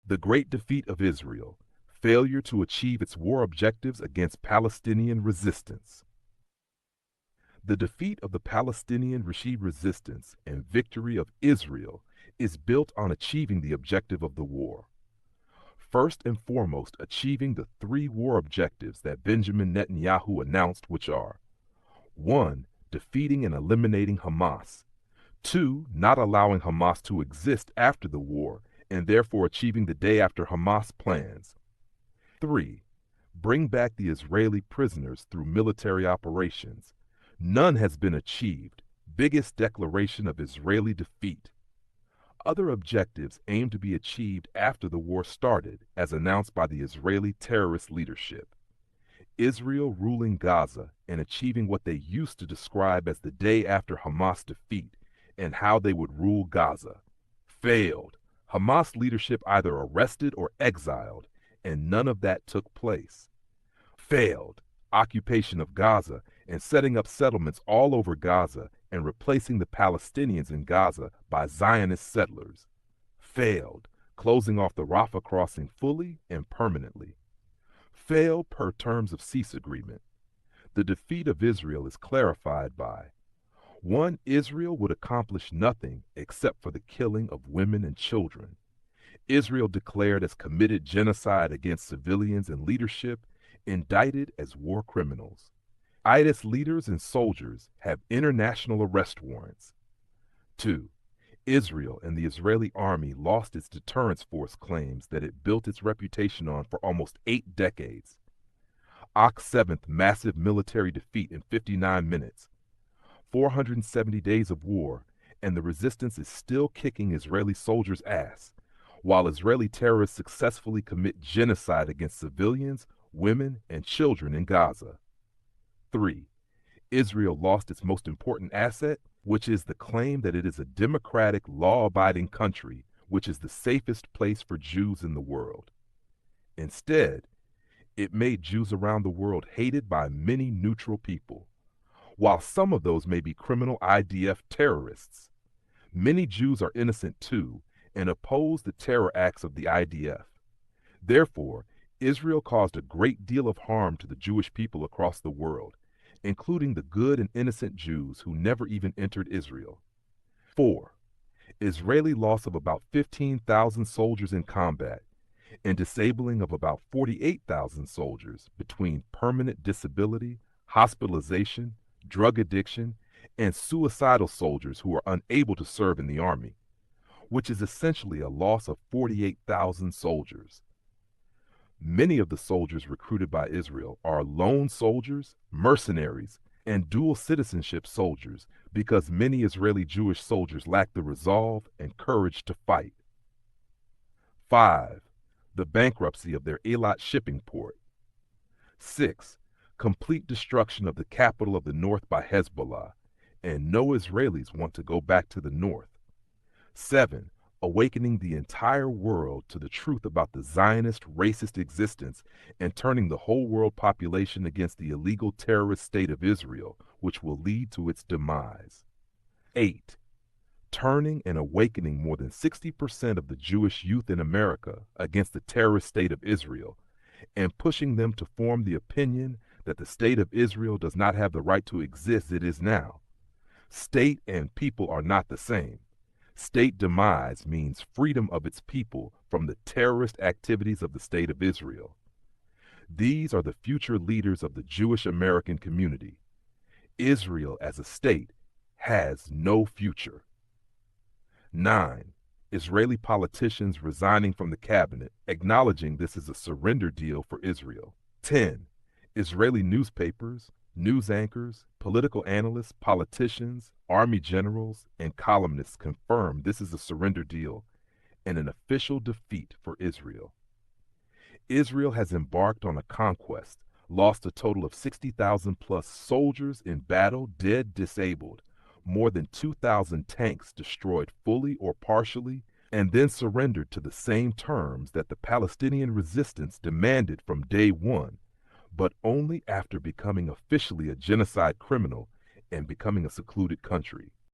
The Great Defeat of Israel, Failure to Achieve Its War Objectives Against Palestinian Resistance. The defeat of the Palestinian resistance and victory of Israel is built on achieving the objective of the war. First and foremost, achieving the three war objectives that Benjamin Netanyahu announced, which are: 1. Defeating and eliminating Hamas. 2. Not allowing Hamas to exist after the war and therefore achieving the day after Hamas plans. 3. Bring back the Israeli prisoners through military operations. None has been achieved. Biggest declaration of Israeli defeat. Other objectives aim to be achieved after the war started, as announced by the Israeli terrorist leadership. Israel ruling Gaza and achieving what they used to describe as the day after Hamas defeat and how they would rule Gaza. Failed. Hamas leadership either arrested or exiled, and none of that took place. Failed. Occupation of Gaza and setting up settlements all over Gaza and replacing the Palestinians in Gaza by Zionist settlers. Failed. Closing off the Rafah crossing fully and permanently. Failed per terms of cease agreement. The defeat of Israel is clarified by: 1. Israel would accomplish nothing except for the killing of women and children. Israel declared as committed genocide against civilians and leadership, indicted as war criminals. IDIS leaders and soldiers have international arrest warrants. 2. Israel and the Israeli army lost its deterrence force claims that it built its reputation on for almost 8 decades. Oc's 7th massive military defeat in 59 minutes. 470 days of war, and the resistance is still kicking Israeli soldiers' ass, while Israeli terrorists successfully commit genocide against civilians, women, and children in Gaza. 3. Israel lost its most important asset, which is the claim that it is a democratic, law-abiding country, which is the safest place for Jews in the world. Instead, it made Jews around the world hated by many neutral people. While some of those may be criminal IDF terrorists, many Jews are innocent too and oppose the terror acts of the IDF. Therefore, Israel caused a great deal of harm to the Jewish people across the world, including the good and innocent Jews who never even entered Israel. 4. Israeli loss of about 15,000 soldiers in combat and disabling of about 48,000 soldiers between permanent disability, hospitalization, drug addiction, and suicidal soldiers who are unable to serve in the army, which is essentially a loss of 48,000 soldiers. Many of the soldiers recruited by Israel are lone soldiers, mercenaries, and dual citizenship soldiers because many Israeli Jewish soldiers lack the resolve and courage to fight. 5. The bankruptcy of their Eilat shipping port. 6. Complete destruction of the capital of the north by Hezbollah, and no Israelis want to go back to the north. 7. Awakening the entire world to the truth about the Zionist racist existence and turning the whole world population against the illegal terrorist state of Israel, which will lead to its demise. 8. Turning and awakening more than 60% of the Jewish youth in America against the terrorist state of Israel and pushing them to form the opinion that the state of Israel does not have the right to exist as it is now. State and people are not the same. State demise means freedom of its people from the terrorist activities of the state of Israel. These are the future leaders of the Jewish American community. Israel as a state has no future. 9. Israeli politicians resigning from the cabinet, acknowledging this is a surrender deal for Israel. 10. Israeli newspapers, news anchors, political analysts, politicians, army generals, and columnists confirm this is a surrender deal and an official defeat for Israel. Israel has embarked on a conquest, lost a total of 60,000 plus soldiers in battle, dead, disabled, more than 2,000 tanks destroyed fully or partially, and then surrendered to the same terms that the Palestinian resistance demanded from day one, but only after becoming officially a genocide criminal and becoming a secluded country.